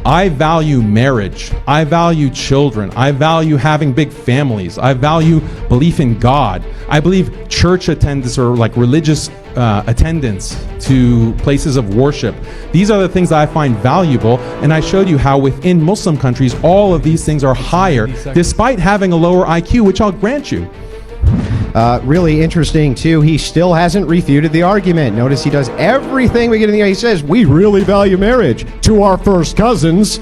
I value marriage. I value children. I value having big families. I value belief in God. I believe church attendance or like religious attendance to places of worship. These are the things that I find valuable, and I showed you how within Muslim countries all of these things are higher despite having a lower IQ, which I'll grant you. Really interesting too, he still hasn't refuted the argument. Notice he does everything we get in the, he says, we really value marriage to our first cousins.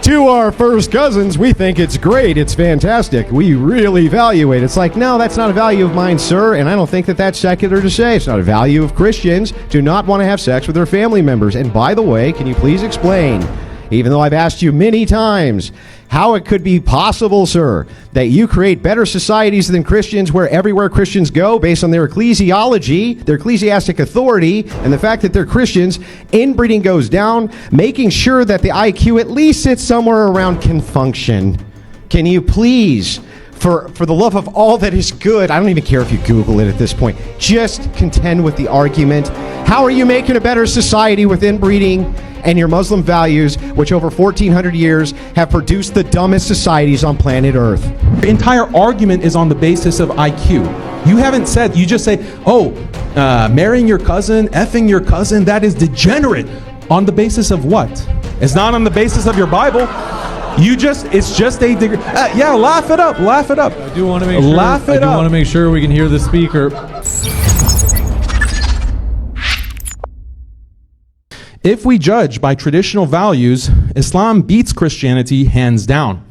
To our first cousins, we think it's great, it's fantastic, we really value it. It's like, no, that's not a value of mine, sir, and I don't think that that's secular to say. It's not a value of Christians. Do not want to have sex with their family members. And by the way, can you please explain, even though I've asked you many times, how it could be possible, sir, that you create better societies than Christians where everywhere Christians go based on their ecclesiology, their ecclesiastic authority, and the fact that they're Christians, inbreeding goes down, making sure that the IQ at least sits somewhere around can function. Can you please, for the love of all that is good, I don't even care if you Google it at this point, just contend with the argument. How are you making a better society with inbreeding and your Muslim values, which over 1,400 years have produced the dumbest societies on planet Earth? The entire argument is on the basis of IQ. You haven't said, you just say, marrying your cousin, effing your cousin, that is degenerate. On the basis of what? It's not on the basis of your Bible. It's just a degree. Yeah, laugh it up. I do want to make sure. I do want to make sure we can hear the speaker. If we judge by traditional values, Islam beats Christianity hands down.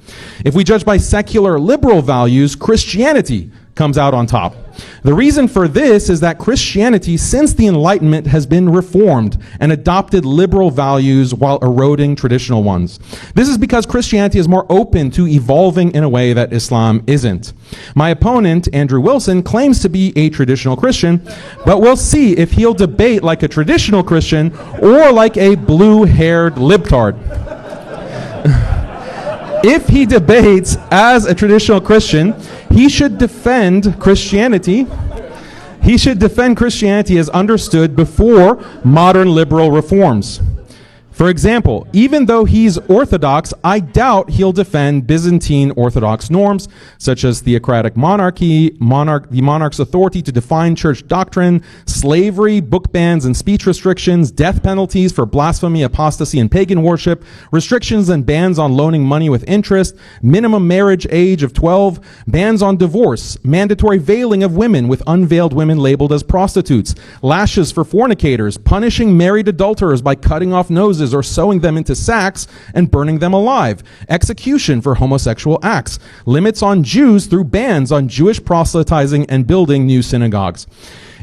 If we judge by secular liberal values, Christianity comes out on top. The reason for this is that Christianity, since the Enlightenment, has been reformed and adopted liberal values while eroding traditional ones. This is because Christianity is more open to evolving in a way that Islam isn't. My opponent, Andrew Wilson, claims to be a traditional Christian, but we'll see if he'll debate like a traditional Christian or like a blue-haired libtard. If he debates as a traditional Christian, he should defend Christianity. He should defend Christianity as understood before modern liberal reforms. For example, even though he's Orthodox, I doubt he'll defend Byzantine Orthodox norms, such as theocratic monarchy, the monarch's authority to define church doctrine, slavery, book bans and speech restrictions, death penalties for blasphemy, apostasy, and pagan worship, restrictions and bans on loaning money with interest, minimum marriage age of 12, bans on divorce, mandatory veiling of women with unveiled women labeled as prostitutes, lashes for fornicators, punishing married adulterers by cutting off noses or sewing them into sacks and burning them alive, execution for homosexual acts, limits on Jews through bans on Jewish proselytizing and building new synagogues.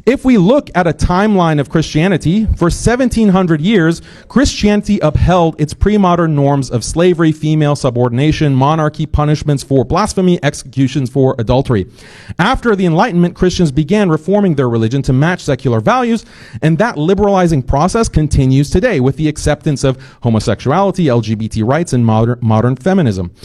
If we look at a timeline of Christianity, for 1,700 years, Christianity upheld its pre-modern norms of slavery, female subordination, monarchy, punishments for blasphemy, executions for adultery. After the Enlightenment, Christians began reforming their religion to match secular values, and that liberalizing process continues today with the acceptance of homosexuality, LGBT rights, and modern feminism.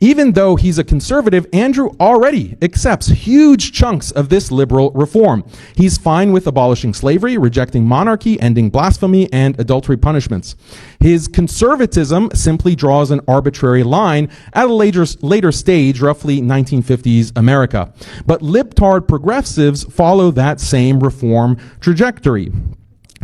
Even though he's a conservative, Andrew already accepts huge chunks of this liberal reform. He's fine with abolishing slavery, rejecting monarchy, ending blasphemy, and adultery punishments. His conservatism simply draws an arbitrary line at a later stage, roughly 1950s America. But libtard progressives follow that same reform trajectory,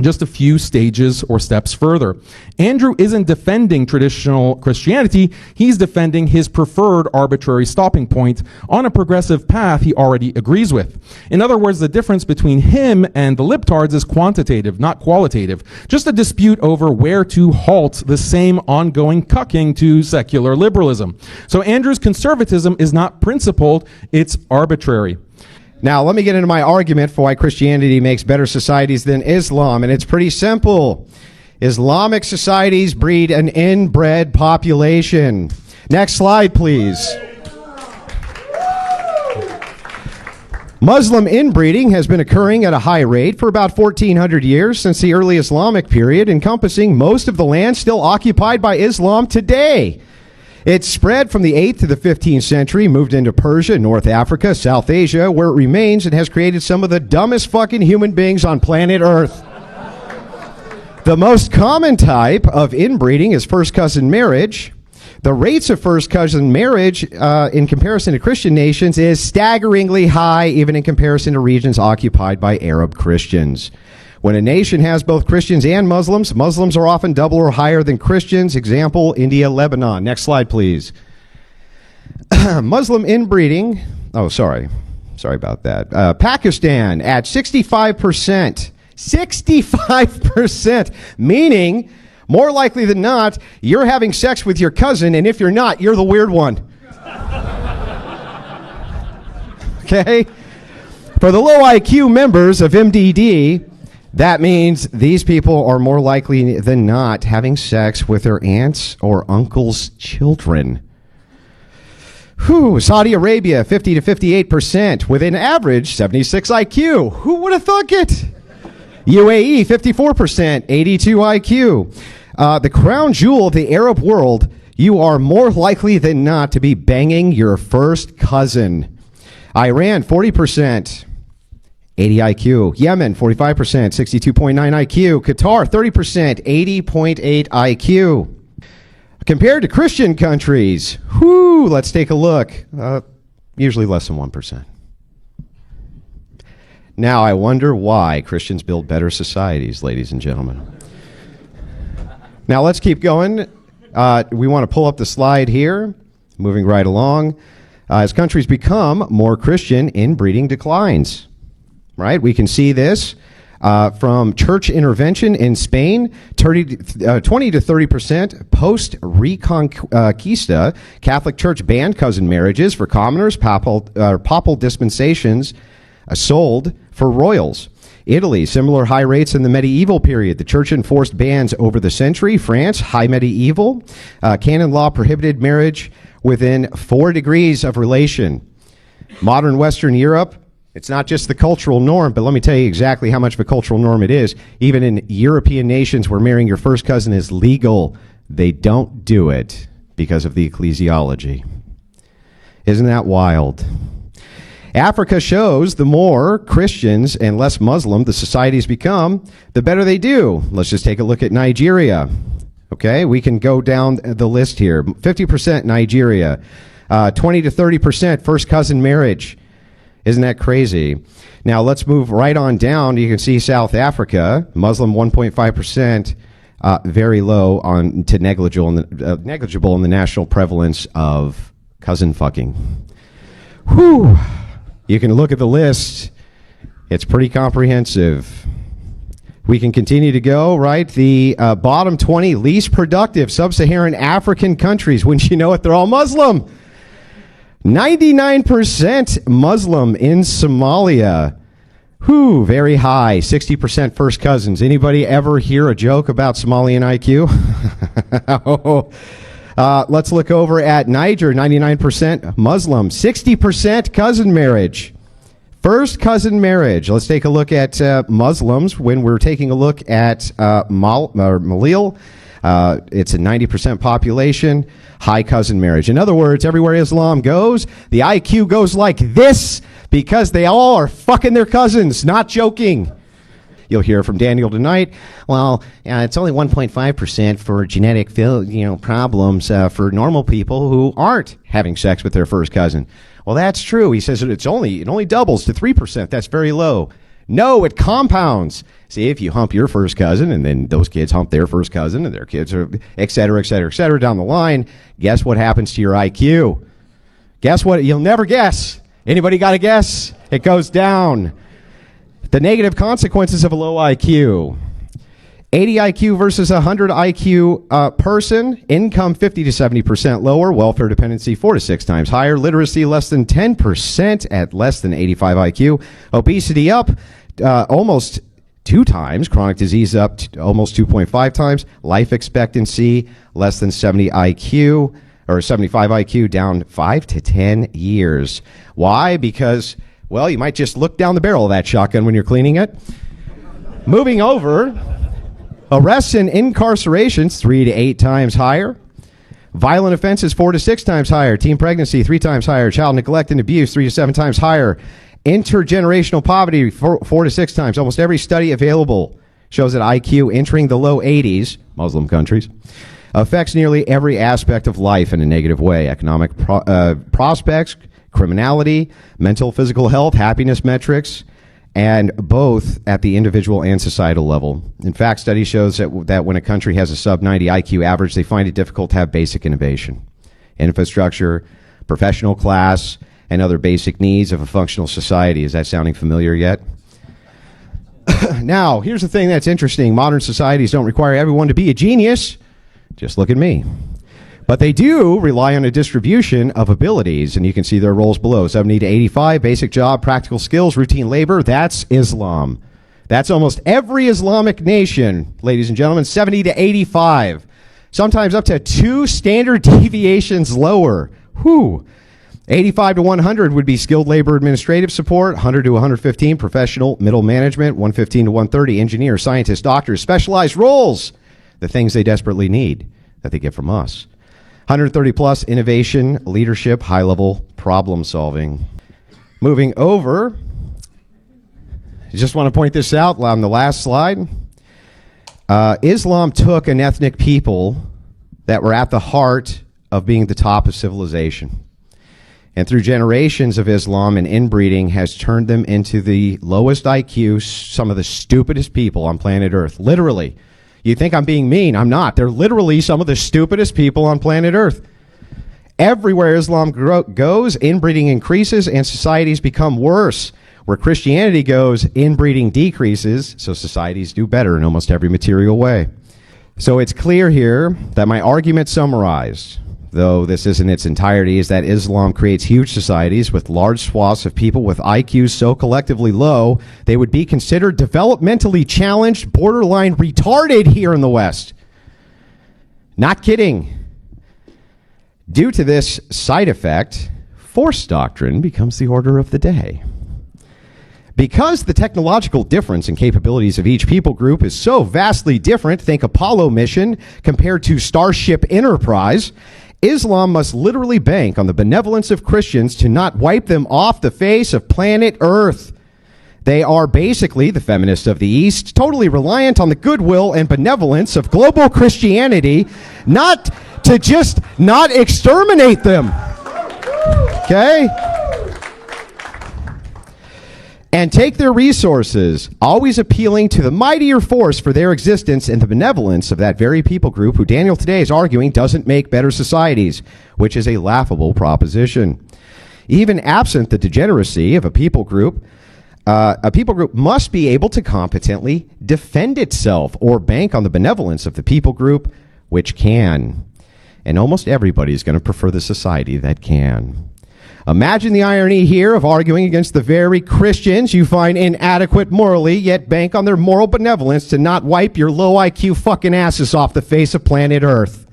just a few stages or steps further. Andrew isn't defending traditional Christianity, he's defending his preferred arbitrary stopping point on a progressive path he already agrees with. In other words, the difference between him and the libtards is quantitative, not qualitative. Just a dispute over where to halt the same ongoing cucking to secular liberalism. So Andrew's conservatism is not principled, it's arbitrary. Now, let me get into my argument for why Christianity makes better societies than Islam, and it's pretty simple. Islamic societies breed an inbred population. Next slide, please. Muslim inbreeding has been occurring at a high rate for about 1,400 years since the early Islamic period, encompassing most of the land still occupied by Islam today. It spread from the 8th to the 15th century, moved into Persia, North Africa, South Asia, where it remains and has created some of the dumbest fucking human beings on planet Earth. The most common type of inbreeding is first cousin marriage. The rates of first cousin marriage in comparison to Christian nations is staggeringly high, even in comparison to regions occupied by Arab Christians. When a nation has both Christians and Muslims, Muslims are often double or higher than Christians. Example, India, Lebanon. Next slide, please. Muslim inbreeding. Oh, sorry about that. Pakistan at 65%. 65%, meaning more likely than not, you're having sex with your cousin, and if you're not, you're the weird one. Okay? For the low IQ members of MDD, that means these people are more likely than not having sex with their aunts or uncles' children. Saudi Arabia, 50 to 58%, with an average 76 IQ. Who would have thunk it? UAE, 54%, 82 IQ. The crown jewel of the Arab world, you are more likely than not to be banging your first cousin. Iran, 40%, 80 IQ. Yemen, 45%, 62.9 IQ. Qatar, 30%, 80.8 IQ. Compared to Christian countries, let's take a look. Usually less than 1%. Now, I wonder why Christians build better societies, ladies and gentlemen. Now, let's keep going. We want to pull up the slide here, moving right along. As countries become more Christian, inbreeding declines. Right? We can see this from church intervention in Spain, 20 to 30% post-Reconquista. Catholic Church banned cousin marriages for commoners, papal dispensations sold for royals. Italy, similar high rates in the medieval period. The church enforced bans over the century. France, high medieval. Canon law prohibited marriage within 4 degrees of relation. Modern Western Europe, it's not just the cultural norm, but let me tell you exactly how much of a cultural norm it is. Even in European nations where marrying your first cousin is legal, they don't do it because of the ecclesiology. Isn't that wild? Africa shows the more Christians and less Muslim the societies become, the better they do. Let's just take a look at Nigeria. Okay, we can go down the list here. 50% Nigeria, 20 to 30% first cousin marriage. Isn't that crazy? Now let's move right on down. You can see South Africa, Muslim 1.5%, very low on to negligible in the national prevalence of cousin fucking. Whew. You can look at the list. It's pretty comprehensive. We can continue to go, right? The bottom 20 least productive sub-Saharan African countries. Wouldn't you know it? They're all Muslim. 99% Muslim in Somalia. Very high. 60% first cousins. Anybody ever hear a joke about Somalian IQ? Let's look over at Niger, 99% Muslim, 60% cousin marriage. First cousin marriage. Let's take a look at Muslims. When we're taking a look at Malil, it's a 90% population, high cousin marriage. In other words, everywhere Islam goes, the IQ goes like this because they all are fucking their cousins. Not joking. You'll hear from Daniel tonight. Well, it's only 1.5% for genetic problems for normal people who aren't having sex with their first cousin. Well, that's true. He says it only doubles to 3%. That's very low. No, it compounds. See, if you hump your first cousin and then those kids hump their first cousin and their kids are et cetera, et cetera, et cetera down the line, guess what happens to your IQ? Guess what? You'll never guess. Anybody got a guess? It goes down. The negative consequences of a low IQ. 80 IQ versus 100 IQ person. Income 50 to 70% lower. Welfare dependency 4 to 6 times higher. Literacy less than 10% at less than 85 IQ. Obesity up almost 2 times. Chronic disease up almost 2.5 times. Life expectancy less than 70 IQ or 75 IQ down 5 to 10 years. Why? Because, well, you might just look down the barrel of that shotgun when you're cleaning it. Moving over, arrests and incarcerations 3 to 8 times higher. Violent offenses 4 to 6 times higher. Teen pregnancy 3 times higher. Child neglect and abuse 3 to 7 times higher. Intergenerational poverty 4 to 6 times. Almost every study available shows that IQ entering the low 80s, Muslim countries, affects nearly every aspect of life in a negative way. Economic prospects, criminality, mental, physical health, happiness metrics, and both at the individual and societal level. In fact, study shows that when a country has a sub-90 IQ average, they find it difficult to have basic innovation, infrastructure, professional class, and other basic needs of a functional society. Is that sounding familiar yet? Now, here's the thing that's interesting. Modern societies don't require everyone to be a genius. Just look at me. But they do rely on a distribution of abilities, and you can see their roles below. 70 to 85, basic job, practical skills, routine labor. That's Islam. That's almost every Islamic nation, ladies and gentlemen, 70 to 85. Sometimes up to 2 standard deviations lower. Whew. 85 to 100 would be skilled labor administrative support, 100 to 115 professional middle management, 115 to 130 engineer, scientist, doctors, specialized roles, the things they desperately need that they get from us. 130 plus innovation, leadership, high level problem solving. Moving over, I just want to point this out on the last slide. Islam took an ethnic people that were at the heart of being the top of civilization, and through generations of Islam and inbreeding has turned them into the lowest IQ, some of the stupidest people on planet Earth. Literally. You think I'm being mean. I'm not. They're literally some of the stupidest people on planet Earth. Everywhere Islam goes, inbreeding increases and societies become worse. Where Christianity goes, inbreeding decreases, so societies do better in almost every material way. So it's clear here that my argument summarized, though this isn't its entirety, is that Islam creates huge societies with large swaths of people with IQs so collectively low, they would be considered developmentally challenged, borderline retarded here in the West. Not kidding. Due to this side effect, force doctrine becomes the order of the day. Because the technological difference in capabilities of each people group is so vastly different, think Apollo mission compared to Starship Enterprise, Islam must literally bank on the benevolence of Christians to not wipe them off the face of planet Earth. They are basically, the feminists of the East, totally reliant on the goodwill and benevolence of global Christianity, not to just not exterminate them. Okay? And take their resources, always appealing to the mightier force for their existence and the benevolence of that very people group who Daniel today is arguing doesn't make better societies, which is a laughable proposition. Even absent the degeneracy of a people group must be able to competently defend itself or bank on the benevolence of the people group, which can. And almost everybody is going to prefer the society that can. Imagine the irony here of arguing against the very Christians you find inadequate morally, yet bank on their moral benevolence to not wipe your low IQ fucking asses off the face of planet Earth.